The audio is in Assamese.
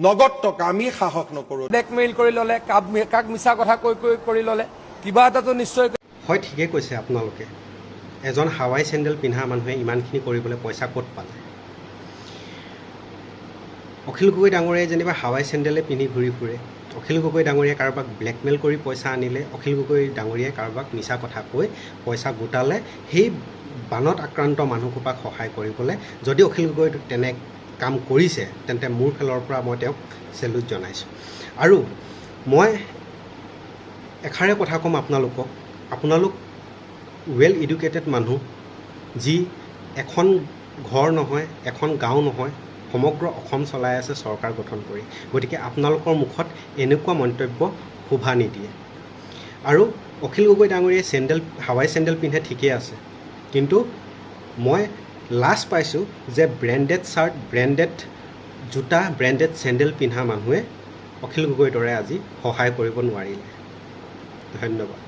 নগদ টকা আমি সাহস নকৰোঁ। ব্লেকমেইল কৰি ল'লে, কাক মিছা কথা কৈ কৰি ল'লে, কিবা এটাতো নিশ্চয়। হয়, ঠিকেই কৈছে আপোনালোকে। এজন হাৱাই চেণ্ডেল পিন্ধা মানুহে ইমানখিনি কৰিবলৈ পইচা ক'ত পালে? অখিল গগৈ ডাঙৰীয়াই যেনিবা হাৱাই চেণ্ডেলে পিন্ধি ঘূৰি ফুৰে। অখিল গগৈ ডাঙৰীয়াই কাৰোবাক ব্লেকমেইল কৰি পইচা আনিলে, অখিল গগৈ ডাঙৰীয়াই কাৰোবাক মিছা কথা কৈ পইচা গোটালে সেই বানত আক্ৰান্ত মানুহসোপাক সহায় কৰিবলৈ। যদি অখিল গগৈ তেনে কাম কৰিছে তেন্তে মোৰ ফালৰ পৰা মই তেওঁক চেলুট জনাইছোঁ। আৰু মই এষাৰে কথা ক'ম আপোনালোকক, আপোনালোক ৱেল এডুকেটেড মানুহ, যি এখন ঘৰ নহয়, এখন গাঁও নহয়, সমগ্ৰ অসম চলাই আছে চৰকাৰ গঠন কৰি। গতিকে আপোনালোকৰ মুখত এনেকুৱা মন্তব্য শোভা নিদিয়ে। আৰু অখিল গগৈ ডাঙৰীয়াই হাৱাই চেণ্ডেল পিন্ধে ঠিকেই আছে, কিন্তু মই লাজ পাইছোঁ যে ব্ৰেণ্ডেড চাৰ্ট, ব্ৰেণ্ডেড জোতা, ব্ৰেণ্ডেড চেণ্ডেল পিন্ধা মানুহে অখিল গগৈৰ দৰে আজি সহায় কৰিব নোৱাৰিলে। ধন্যবাদ।